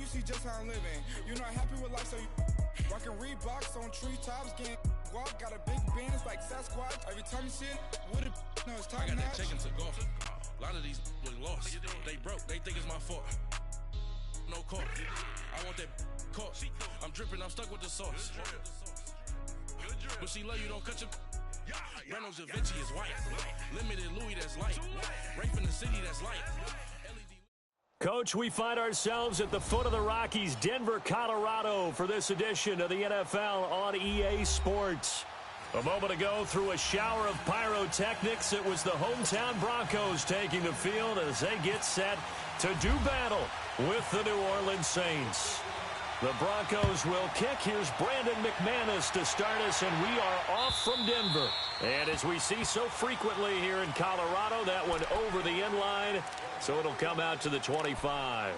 see just how I'm living. You're not happy with life, so you rockin' Reeboks on treetops, getting walk. Got a big bands like Sasquatch. Every time you see it, with it, no, it's top I got notch. that chicken to golf. A lot of these was lost. They broke. They think it's my fault. No call. I want that caught. I'm dripping. I'm stuck with the sauce. But she love you. Don't cut your. Reynolds Da Vinci is white. Limited Louis that's light. Rape in the city that's light. Coach, we find ourselves at the foot of the Rockies, Denver, Colorado, for this edition of the NFL on EA Sports. A moment ago, through a shower of pyrotechnics, it was the hometown Broncos taking the field as they get set to do battle with the New Orleans Saints. The Broncos will kick. Here's Brandon McManus to start us, and we are off from Denver. And as we see so frequently here in Colorado, that one over the end line, so it'll come out to the 25.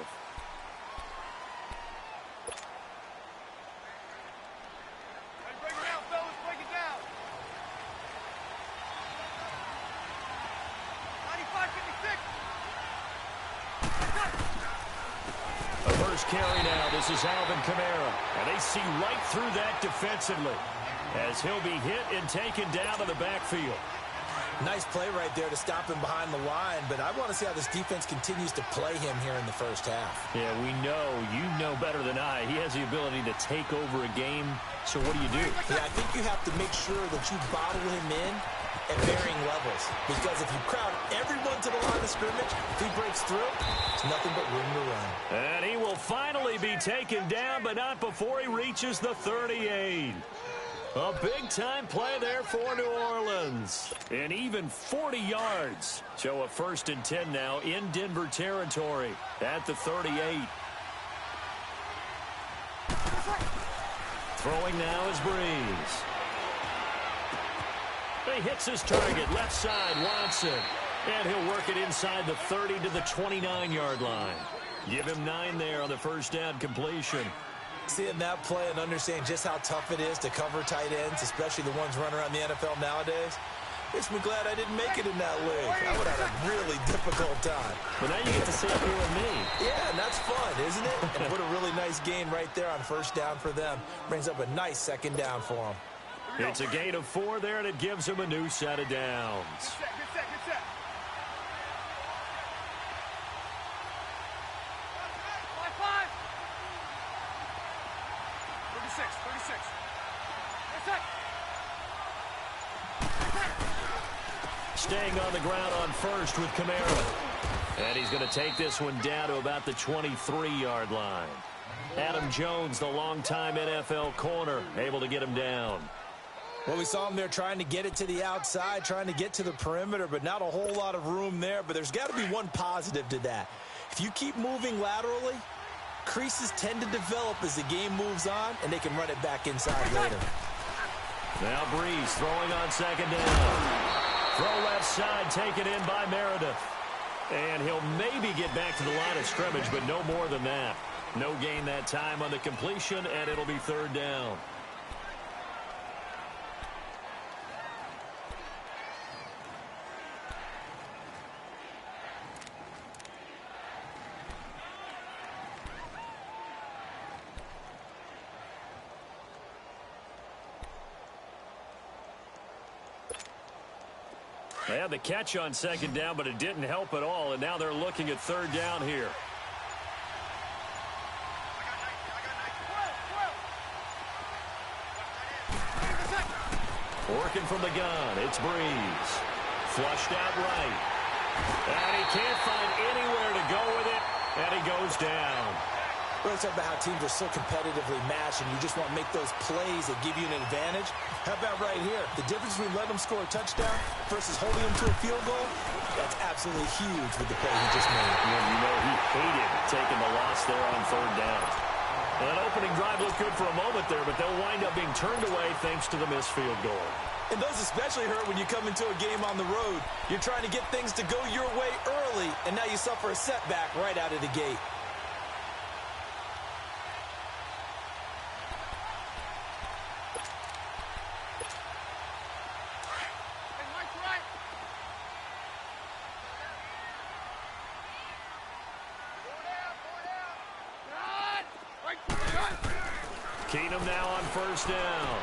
Carry now. This is Alvin Kamara. And they see right through that defensively as he'll be hit and taken down to the backfield. Nice play right there to stop him behind the line, but I want to see how this defense continues to play him here in the first half. Yeah, we know. You know better than I. He has the ability to take over a game. So what do you do? Yeah, I think you have to make sure that you bottle him in at varying levels. Because if you crowd everyone to the line of scrimmage, if he breaks through, there's nothing but room to run. And he will finally be taken down, but not before he reaches the 38. A big-time play there for New Orleans. And even 40 yards. So a 1st and 10 now in Denver territory at the 38. Throwing now is Breeze. He hits his target, left side, Watson. And he'll work it inside the 30 to the 29-yard line. Give him 9 there on the first down completion. Seeing that play and understanding just how tough it is to cover tight ends, especially the ones running around the NFL nowadays, makes me glad I didn't make it in that league. I would have had a really difficult time. But now you get to sit here with me. Yeah, and that's fun, isn't it? And what a really nice gain right there on first down for them. Brings up a nice second down for them. It's a gain of 4 there, and it gives him a new set of downs. Good set. 36. Staying on the ground on first with Kamara. And he's going to take this one down to about the 23-yard line. Adam Jones, the longtime NFL corner, able to get him down. Well, we saw him there trying to get it to the outside, trying to get to the perimeter, but not a whole lot of room there. But there's got to be one positive to that. If you keep moving laterally, creases tend to develop as the game moves on, and they can run it back inside later. Now Breeze throwing on second down. Throw left side, taken in by Meredith. And he'll maybe get back to the line of scrimmage, but no more than that. No gain that time on the completion, and it'll be third down. They had the catch on second down, but it didn't help at all, and now they're looking at third down here. Working from the gun, it's Breeze. Flushed out right. And he can't find anywhere to go with it, and he goes down. We're talking about how teams are so competitively matched, and you just want to make those plays that give you an advantage. How about right here? The difference between letting them score a touchdown versus holding them to a field goal, that's absolutely huge with the play he just made. Yeah, you know he hated taking the loss there on third down. That opening drive looked good for a moment there, but they'll wind up being turned away thanks to the missed field goal. And those especially hurt when you come into a game on the road. You're trying to get things to go your way early, and now you suffer a setback right out of the gate. Keenum now on first down.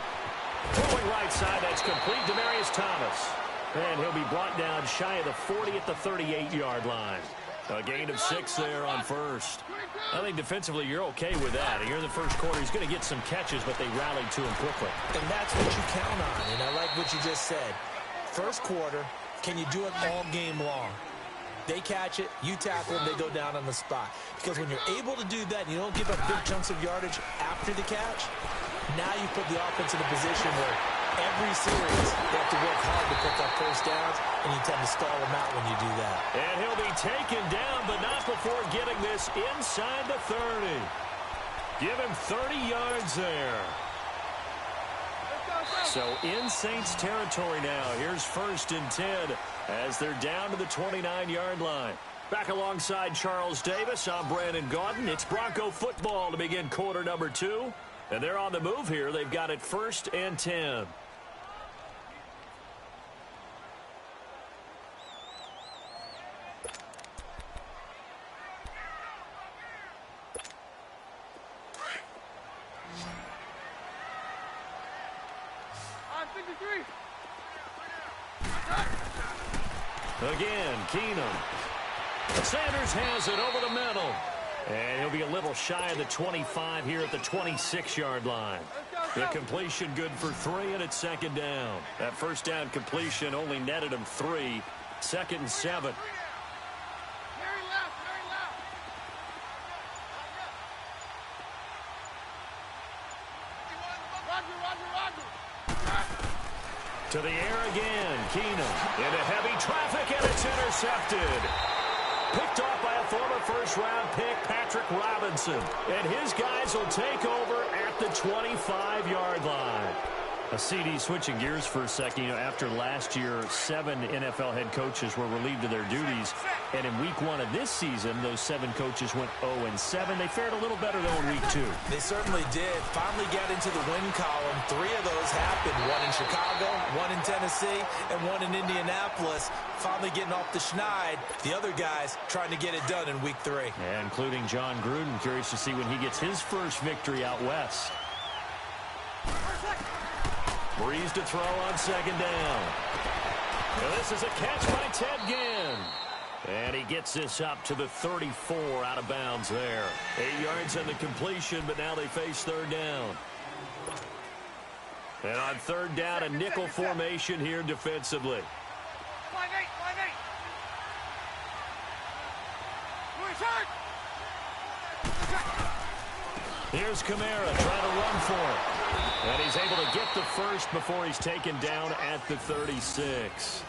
Throwing right side, that's complete. Demaryius Thomas. And he'll be brought down shy of the 40 at the 38-yard line. A gain of 6 there on first. I think defensively you're okay with that. Here in the first quarter, he's going to get some catches, but they rallied to him quickly. And that's what you count on, and I like what you just said. First quarter, can you do it all game long? They catch it, you tackle them, they go down on the spot. Because when you're able to do that and you don't give up big chunks of yardage after the catch, now you put the offense in a position where every series they have to work hard to pick up first downs, and you tend to stall them out when you do that. And he'll be taken down, but not before getting this inside the 30. Give him 30 yards there. So in Saints territory now. Here's 1st and 10 as they're down to the 29-yard line. Back alongside Charles Davis, I'm Brandon Gaudin. It's Bronco football to begin quarter number 2. And they're on the move here. They've got it 1st and 10. Again, Keenum. Sanders has it over the middle. And he'll be a little shy of the 25 here at the 26-yard line. The completion good for 3, and it's 2nd down. That first down completion only netted him 3. 2nd and 7. To the air again, Keenum into heavy traffic, and it's intercepted. Picked off by a former first-round pick, Patrick Robinson. And his guys will take over at the 25-yard line. A CD switching gears for a second. You know, after last year, 7 NFL head coaches were relieved of their duties. And in week 1 of this season, those 7 coaches went 0-7. They fared a little better, though, in week 2. They certainly did. Finally got into the win column. 3 of those happened. 1 in Chicago, 1 in Tennessee, and 1 in Indianapolis. Finally getting off the schneid. The other guys trying to get it done in week 3. Yeah, including John Gruden. Curious to see when he gets his first victory out west. Breeze to throw on 2nd down. Now this is a catch by Ted Ginn. And he gets this up to the 34 out of bounds there. 8 yards on the completion, but now they face 3rd down. And on 3rd down, a nickel formation here defensively. Here's Kamara trying to run for it. And he's able to get the first before he's taken down at the 36.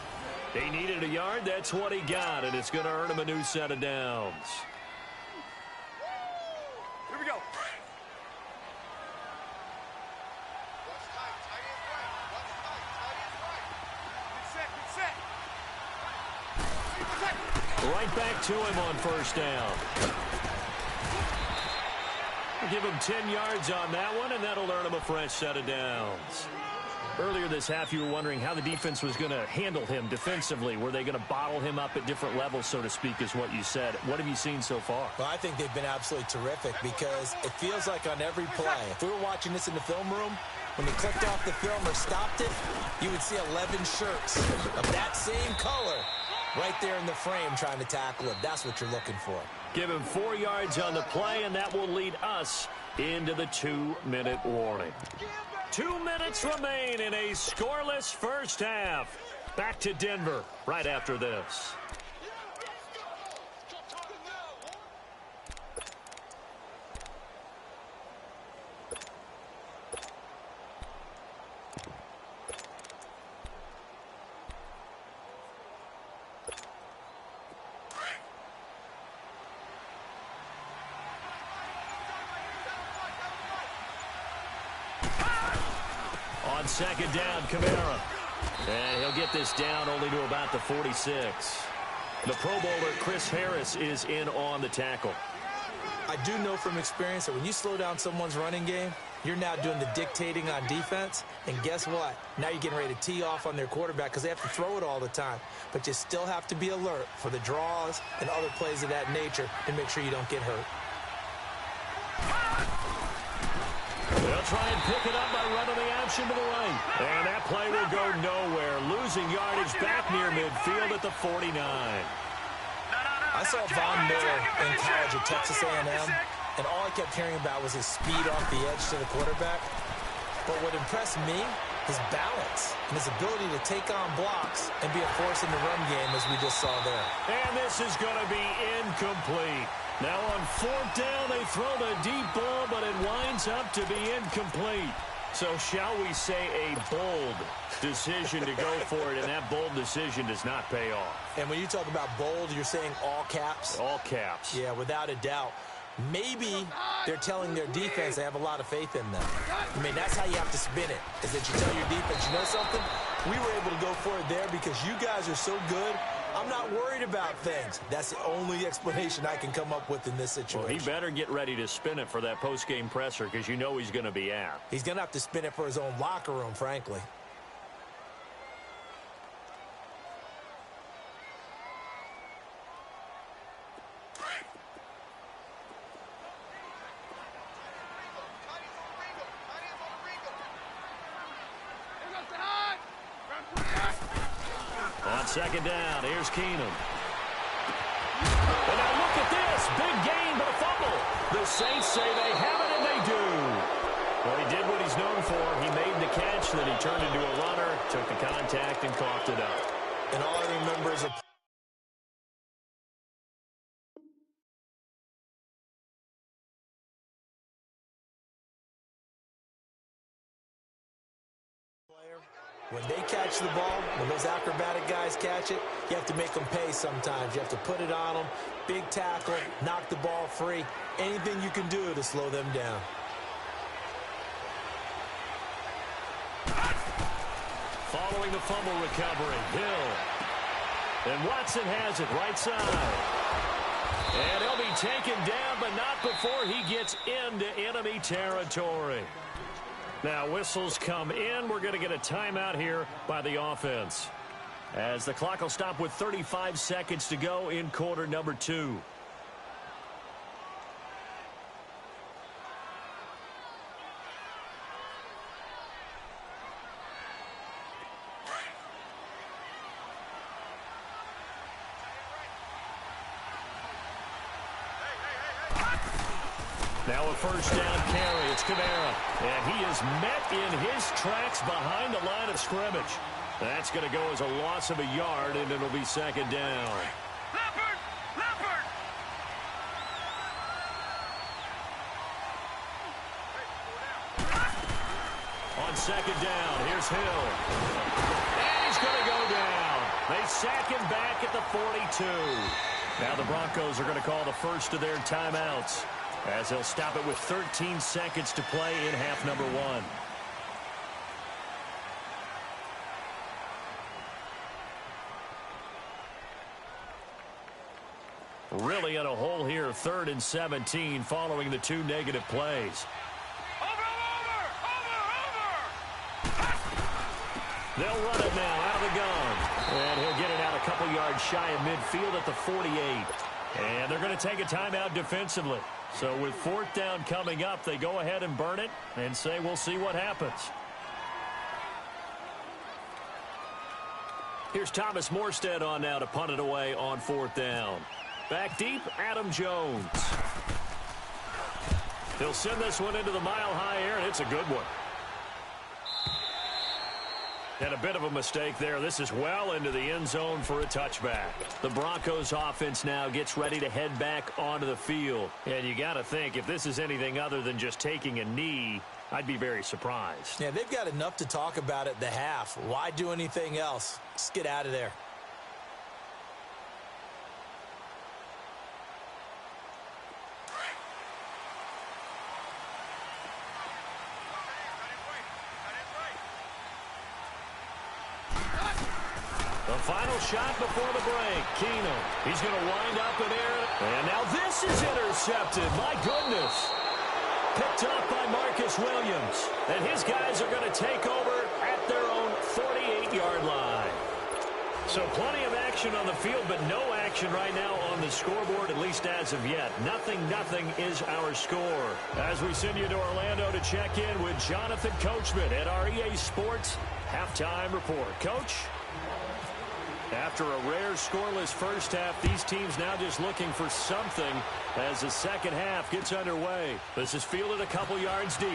He needed a yard. That's what he got, and it's going to earn him a new set of downs. Here we go. Right back to him on 1st down. We'll give him 10 yards on that one, and that'll earn him a fresh set of downs. Earlier this half, you were wondering how the defense was going to handle him defensively. Were they going to bottle him up at different levels, so to speak, is what you said. What have you seen so far? Well, I think they've been absolutely terrific because it feels like on every play, if we were watching this in the film room, when they clicked off the film or stopped it, you would see 11 shirts of that same color right there in the frame trying to tackle him. That's what you're looking for. Give him 4 yards on the play, and that will lead us into the 2-minute warning. 2 minutes remain in a scoreless first half. Back to Denver right after this. On 2nd down, Kamara. And he'll get this down only to about the 46. The Pro Bowler, Chris Harris, is in on the tackle. I do know from experience that when you slow down someone's running game, you're now doing the dictating on defense. And guess what? Now you're getting ready to tee off on their quarterback because they have to throw it all the time. But you still have to be alert for the draws and other plays of that nature to make sure you don't get hurt. They'll try and pick it up by running the option to the right. And that play will go nowhere. Losing yardage back near midfield at the 49. I saw Von Miller in college at Texas A&M, and all I kept hearing about was his speed off the edge to the quarterback. But what impressed me, his balance and his ability to take on blocks and be a force in the run game, as we just saw there. And this is going to be incomplete. Now on 4th down, they throw the deep ball, but it winds up to be incomplete. So shall we say a bold decision to go for it, and that bold decision does not pay off. And when you talk about bold, you're saying all caps? All caps. Yeah, without a doubt. Maybe they're telling their defense they have a lot of faith in them. I mean, that's how you have to spin it, is that you tell your defense, you know something? We were able to go for it there because you guys are so good. I'm not worried about things. That's the only explanation I can come up with in this situation. Well, he better get ready to spin it for that post-game presser because you know he's going to be out. He's going to have to spin it for his own locker room, frankly. On 2nd down, here's Keenum. And now look at this. Big gain, but a fumble. The Saints say they have it, and they do. Well, he did what he's known for. He made the catch, then he turned into a runner, took the contact, and coughed it up. And all I remember is a when they catch the ball, when those acrobatic guys catch it, you have to make them pay sometimes. You have to put it on them, big tackle, knock the ball free. Anything you can do to slow them down. Following the fumble recovery, Hill. And Watson has it right side. And he'll be taken down, but not before he gets into enemy territory. Now, whistles come in. We're going to get a timeout here by the offense, as the clock will stop with 35 seconds to go in quarter number 2. Now a first down carry. It's Kamara. And he is met in his tracks behind the line of scrimmage. That's going to go as a loss of a yard, and it'll be 2nd down. Leopard! On 2nd down, here's Hill. And he's going to go down. They sack him back at the 42. Now the Broncos are going to call the first of their timeouts, as they'll stop it with 13 seconds to play in half number 1. Really in a hole here, 3rd and 17, following the 2 negative plays. Over! They'll run it now out of the gun. And he'll get it out a couple yards shy of midfield at the 48. And they're going to take a timeout defensively. So with 4th down coming up, they go ahead and burn it and say we'll see what happens. Here's Thomas Morstead on now to punt it away on 4th down. Back deep, Adam Jones. He'll send this one into the mile-high air, and it's a good one. And a bit of a mistake there. This is well into the end zone for a touchback. The Broncos offense now gets ready to head back onto the field. And you got to think, if this is anything other than just taking a knee, I'd be very surprised. Yeah, they've got enough to talk about at the half. Why do anything else? Just get out of there. The final shot before the break. Keenum. He's going to wind up in air. And now this is intercepted. My goodness. Picked up by Marcus Williams. And his guys are going to take over at their own 48-yard line. So plenty of action on the field, but no action right now on the scoreboard, at least as of yet. 0-0 is our score. As we send you to Orlando to check in with Jonathan Coachman at our EA Sports Halftime Report. Coach? After a rare scoreless first half, these teams now just looking for something as the second half gets underway. This is fielded a couple yards deep.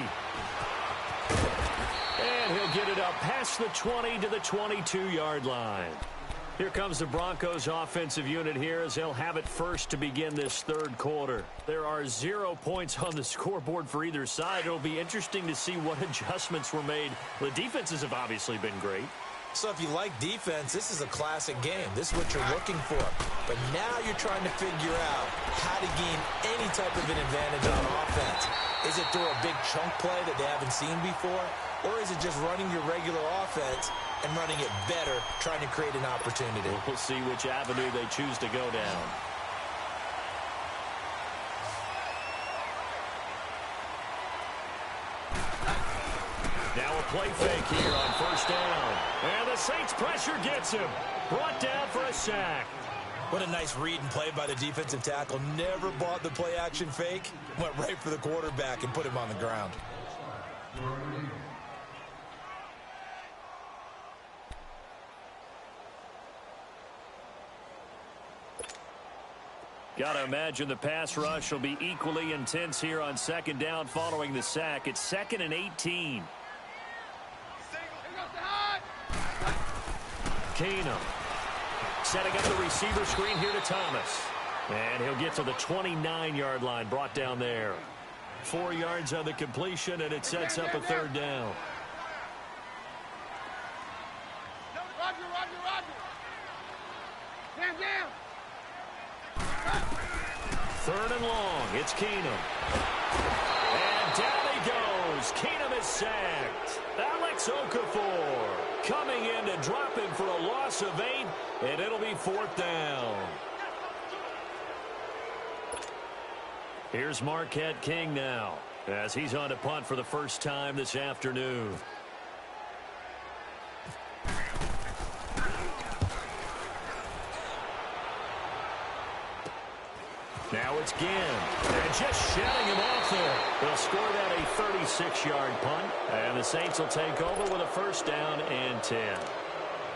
And he'll get it up past the 20 to the 22-yard line. Here comes the Broncos offensive unit here as they'll have it first to begin this third quarter. There are 0 points on the scoreboard for either side. It'll be interesting to see what adjustments were made. The defenses have obviously been great. So if you like defense, this is a classic game. This is what you're looking for. But now you're trying to figure out how to gain any type of an advantage on offense. Is it through a big chunk play that they haven't seen before? Or is it just running your regular offense and running it better, trying to create an opportunity? We'll see which avenue they choose to go down. Now a play fake here on first down. And the Saints pressure gets him. Brought down for a sack. What a nice read and play by the defensive tackle. Never bought the play-action fake. Went right for the quarterback and put him on the ground. Got to imagine the pass rush will be equally intense here on second down following the sack. It's 2nd and 18. Keenum setting up the receiver screen here to Thomas. And he'll get to the 29-yard line, brought down there. 4 yards on the completion, and it sets up a third down. Third and long. It's Keenum. And down he goes. Keenum is sacked. Alex Okafor coming in to drop him for a loss of 8, and it'll be 4th down. Here's Marquette King now as he's on to punt for the first time this afternoon. Now it's Ginn. And just shouting him off there. They'll score that a 36-yard punt. And the Saints will take over with a first down and 10.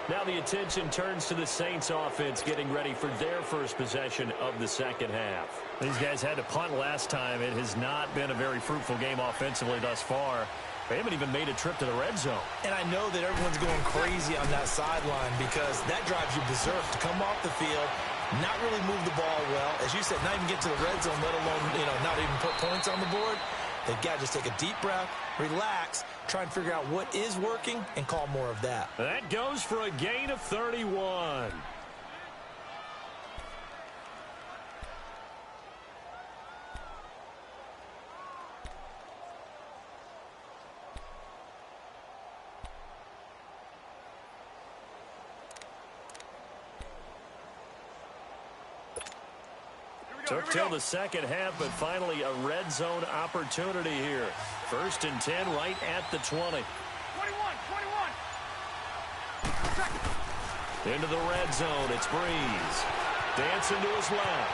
Now the attention turns to the Saints offense getting ready for their first possession of the second half. These guys had to punt last time. It has not been a very fruitful game offensively thus far. They haven't even made a trip to the red zone. And I know that everyone's going crazy on that sideline because that drives you berserk to come off the field, not really move the ball well. As you said, not even get to the red zone, let alone, not even put points on the board. They've got to just take a deep breath, relax, try and figure out what is working, and call more of that. That goes for a gain of 31. Took till the second half, but finally a red zone opportunity here. 1st and 10 right at the 20. 21. Into the red zone, it's Breeze. Dancing to his left.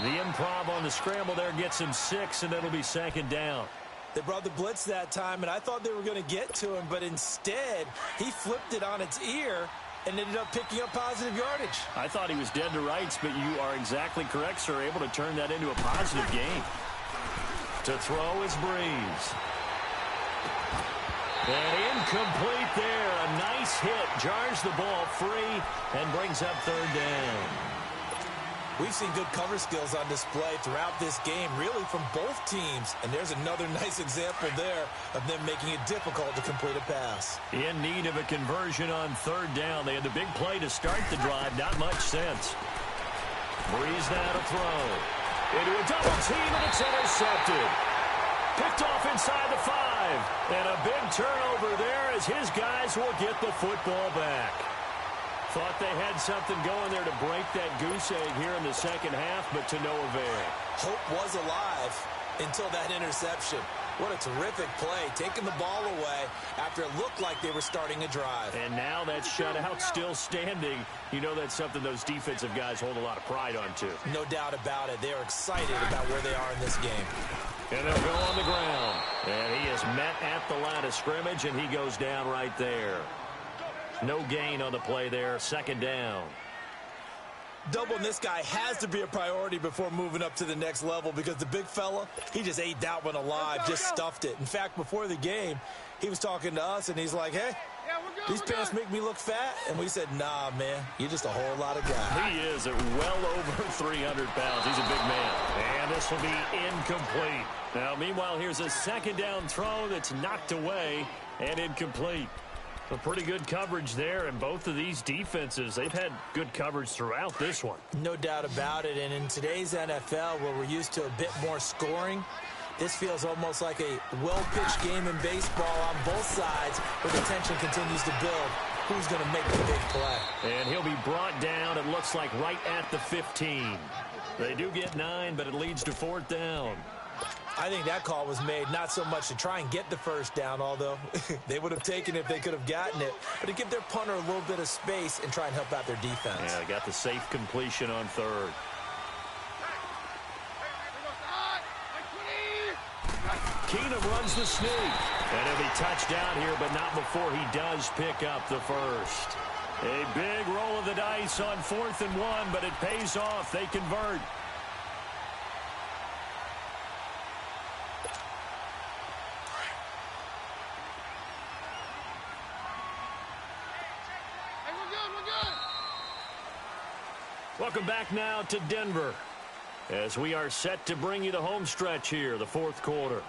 The improv on the scramble there gets him 6, and it'll be 2nd down. They brought the blitz that time, and I thought they were going to get to him, but instead he flipped it on its ear and ended up picking up positive yardage. I thought he was dead to rights, but you are exactly correct, sir. Able to turn that into a positive gain. To throw is Breeze. And incomplete there. A nice hit. Jars the ball free and brings up 3rd down. We've seen good cover skills on display throughout this game, really from both teams. And there's another nice example there of them making it difficult to complete a pass. In need of a conversion on 3rd down. They had the big play to start the drive. Not much sense. Breeze now to throw. Into a double team, and it's intercepted. Picked off inside the 5. And a big turnover there as his guys will get the football back. Thought they had something going there to break that goose egg here in the second half, but to no avail. Hope was alive until that interception. What a terrific play, taking the ball away after it looked like they were starting a drive. And now that shutout still standing. You know that's something those defensive guys hold a lot of pride on, too. No doubt about it. They are excited about where they are in this game. And they'll go on the ground. And he is met at the line of scrimmage, and he goes down right there. No gain on the play there. Second down. Doubling this guy has to be a priority before moving up to the next level because the big fella, he just ate that one alive, just stuffed it. In fact, before the game, he was talking to us, and he's like, hey, these pants make me look fat. And we said, nah, man, you're just a whole lot of guy. He is at well over 300 pounds. He's a big man. And this will be incomplete. Now, meanwhile, here's a second down throw that's knocked away and incomplete. A pretty good coverage there, and both of these defenses, they've had good coverage throughout this one. No doubt about it, and in today's NFL, where we're used to a bit more scoring, this feels almost like a well-pitched game in baseball on both sides, where the tension continues to build. Who's going to make the big play? And he'll be brought down, it looks like, right at the 15. They do get 9, but it leads to fourth down. I think that call was made not so much to try and get the first down, although they would have taken it if they could have gotten it, but to give their punter a little bit of space and try and help out their defense. Yeah, they got the safe completion on third. Keenum runs the sneak. And he'll be touched down here, but not before he does pick up the first. A big roll of the dice on 4th and 1, but it pays off. They convert. Welcome back now to Denver as we are set to bring you the home stretch here, the fourth quarter.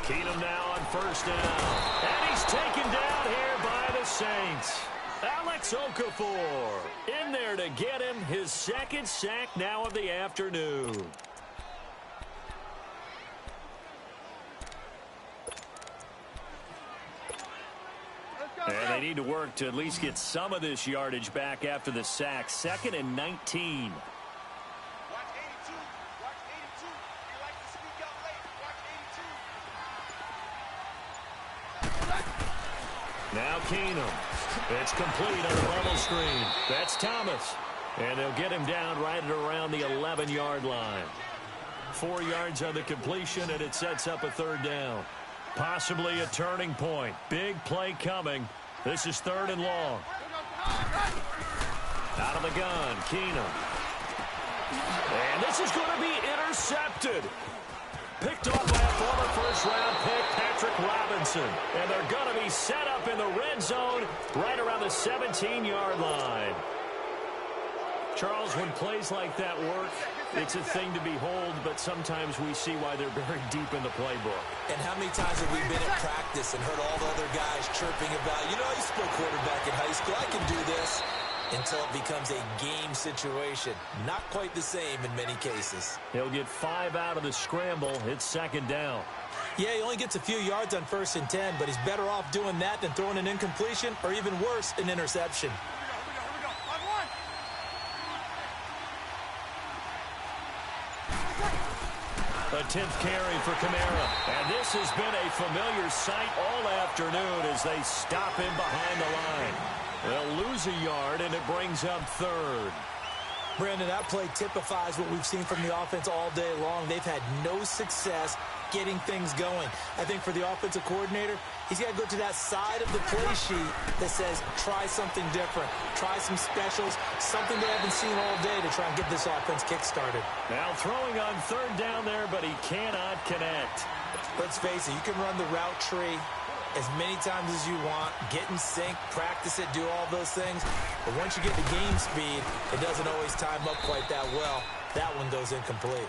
Keenum now on first down. And he's taken down here by the Saints. Alex Okafor in there to get him his second sack now of the afternoon. And they need to work to at least get some of this yardage back after the sack. 2nd and 19. Now Keenum. It's complete on a bubble screen. That's Thomas. And they'll get him down right at around the 11-yard line. 4 yards on the completion, and it sets up a third down. Possibly a turning point. Big play coming. This is 3rd and long. Out of the gun, Keenum. And this is going to be intercepted. Picked off by a former first-round pick, Patrick Robinson. And they're going to be set up in the red zone right around the 17-yard line. Charles, when plays like that work, it's a thing to behold, but sometimes we see why they're buried deep in the playbook. And how many times have we been at practice and heard all the other guys chirping about, you know, I used to play quarterback in high school, I can do this, until it becomes a game situation. Not quite the same in many cases. He'll get 5 out of the scramble. It's 2nd down. Yeah, he only gets a few yards on 1st and 10, but he's better off doing that than throwing an incompletion or even worse, an interception. A 10th carry for Kamara. And this has been a familiar sight all afternoon as they stop him behind the line. They'll lose a yard, and it brings up 3rd. Brandon, that play typifies what we've seen from the offense all day long. They've had no success getting things going. I think for the offensive coordinator, he's got to go to that side of the play sheet that says, try something different. Try some specials, something they haven't seen all day to try and get this offense kick-started. Now throwing on 3rd down there, but he cannot connect. Let's face it, you can run the route tree as many times as you want, get in sync, practice it, do all those things. But once you get to game speed, it doesn't always time up quite that well. That one goes incomplete.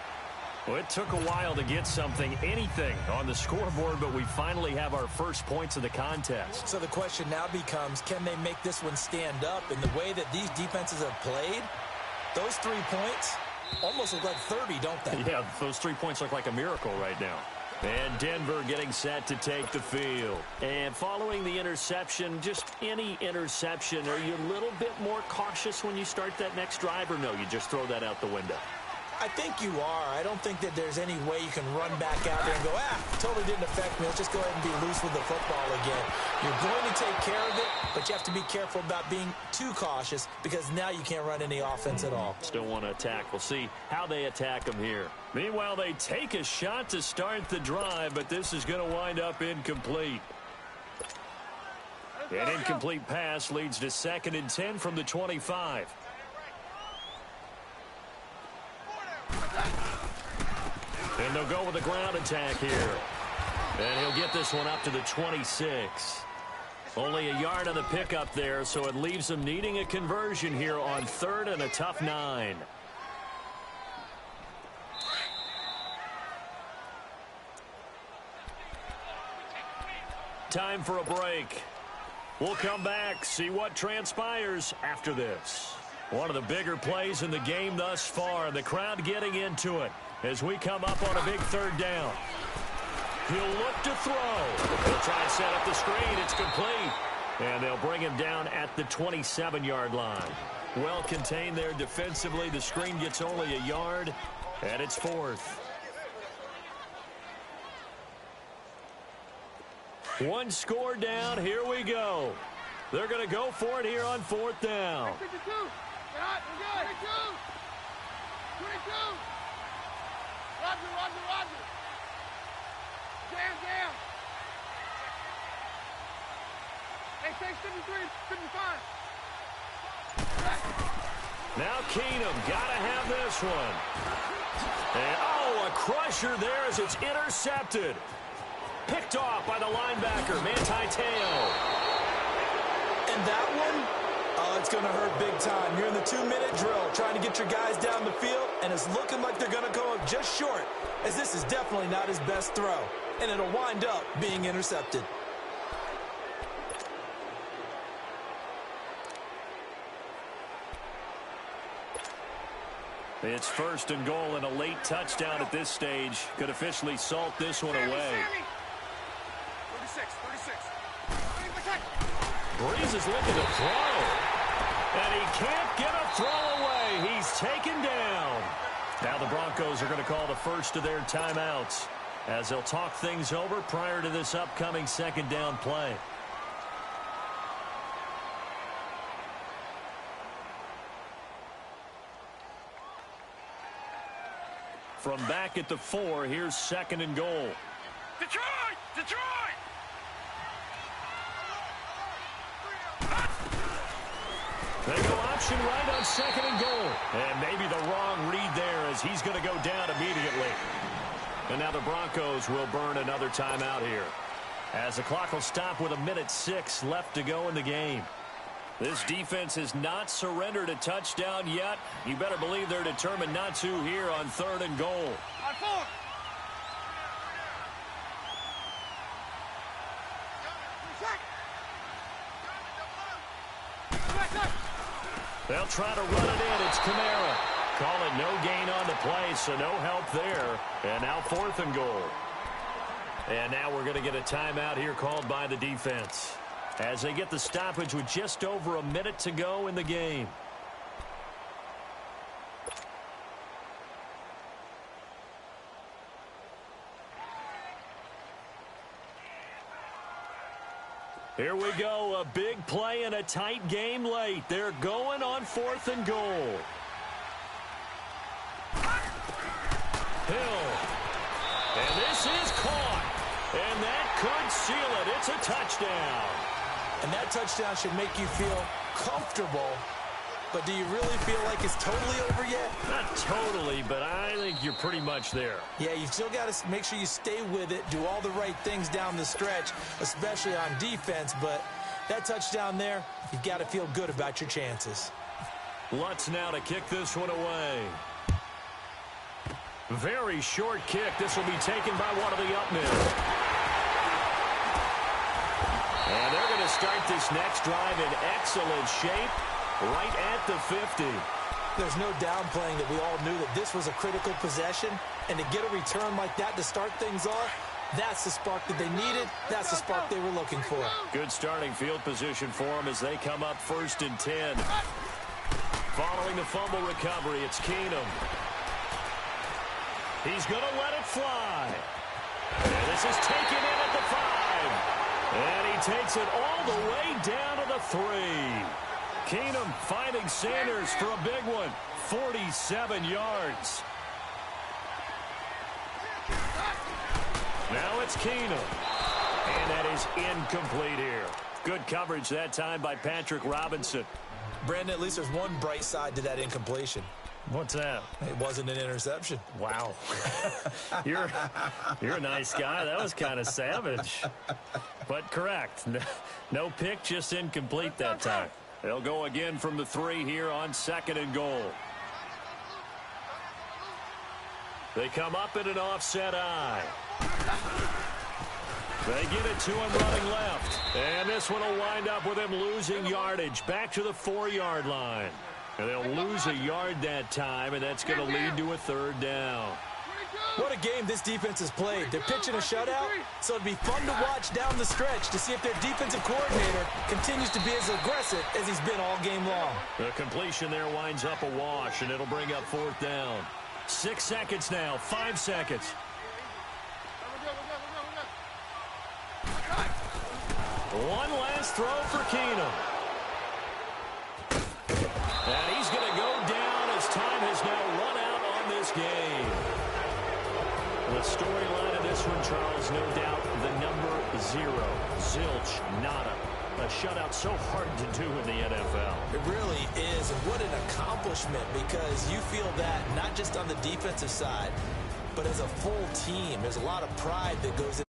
Well, it took a while to get anything on the scoreboard, but we finally have our first points of the contest. So the question now becomes, can they make this one stand up? In the way that these defenses have played, those 3 points almost look like 30, don't they? Yeah, those 3 points look like a miracle right now. And Denver getting set to take the field. And following the interception, just any interception, are you a little bit more cautious when you start that next drive, or no, you just throw that out the window? I think you are. I don't think that there's any way you can run back out there and go, totally didn't affect me. Let's just go ahead and be loose with the football again. You're going to take care of it, but you have to be careful about being too cautious because now you can't run any offense at all. Still want to attack. We'll see how they attack them here. Meanwhile, they take a shot to start the drive, but this is going to wind up incomplete. An incomplete pass leads to 2nd and 10 from the 25. And they'll go with a ground attack here. And he'll get this one up to the 26. Only a yard on the pickup there, so it leaves them needing a conversion here on 3rd and a tough 9. Time for a break. We'll come back, see what transpires after this. One of the bigger plays in the game thus far. The crowd getting into it as we come up on a big 3rd down. He'll look to throw. He'll try and set up the screen. It's complete. And they'll bring him down at the 27-yard line. Well contained there defensively. The screen gets only a yard, and it's 4th. One score down. Here we go. They're going to go for it here on 4th down. 22. Get hot. We're good. 22. Roger. Jam. Hey, stay 53, 55. Now Keenum got to have this one. And, a crusher there as it's intercepted. Picked off by the linebacker, Manti Te'o. And that one, it's going to hurt big time. You're in the 2-minute drill trying to get your guys down the field, and it's looking like they're going to go up just short, as this is definitely not his best throw. And it'll wind up being intercepted. It's 1st and goal, and a late touchdown at this stage could officially salt this one away. 36. Breeze is looking to throw. And he can't get a throw away. He's taken down. Now the Broncos are going to call the first of their timeouts as they'll talk things over prior to this upcoming 2nd down play. From back at the 4, here's 2nd and goal. Detroit! They go option right on 2nd and goal. And maybe the wrong read there as he's going to go down immediately. And now the Broncos will burn another timeout here, as the clock will stop with 1:06 left to go in the game. This defense has not surrendered a touchdown yet. You better believe they're determined not to here on 3rd and goal. On 4. They'll try to run it in. It's Kamara. Call it no gain on the play, so no help there. And now 4th and goal. And now we're going to get a timeout here called by the defense, as they get the stoppage with just over a minute to go in the game. Here we go, a big play in a tight game late. They're going on 4th and goal. Hill. And this is caught. And that could seal it. It's a touchdown. And that touchdown should make you feel comfortable. But do you really feel like it's totally over yet? Not totally, but I think you're pretty much there. Yeah, you've still got to make sure you stay with it, do all the right things down the stretch, especially on defense. But that touchdown there, you've got to feel good about your chances. Lutz now to kick this one away. Very short kick. This will be taken by one of the up men. And they're going to start this next drive in excellent shape right at the 50. There's no downplaying that we all knew that this was a critical possession, and to get a return like that to start things off, that's the spark that they needed. That's the spark they were looking for. Good starting field position for them as they come up 1st and 10. Following the fumble recovery, it's Keenum. He's going to let it fly. And this is taken in at the 5. And he takes it all the way down to the 3. Keenum finding Sanders for a big one. 47 yards. Now it's Keenum. And that is incomplete here. Good coverage that time by Patrick Robinson. Brandon, at least there's one bright side to that incompletion. What's that? It wasn't an interception. Wow. You're a nice guy. That was kind of savage. But correct. No pick, just incomplete that time. They'll go again from the 3 here on 2nd and goal. They come up in an offset eye. They get it to him running left. And this one will wind up with him losing yardage back to the 4-yard line. And they'll lose a yard that time, and that's going to lead to a 3rd down. What a game this defense has played. They're pitching a shutout, so it'd be fun to watch down the stretch to see if their defensive coordinator continues to be as aggressive as he's been all game long. The completion there winds up a wash, and it'll bring up 4th down. 6 seconds now, 5 seconds. One last throw for Keenum. And he's going to go down as time has now run out on this game. The storyline of this one, Charles, no doubt the number 0. Zilch, nada. A shutout so hard to do in the NFL. It really is, and what an accomplishment, because you feel that not just on the defensive side, but as a full team. There's a lot of pride that goes in.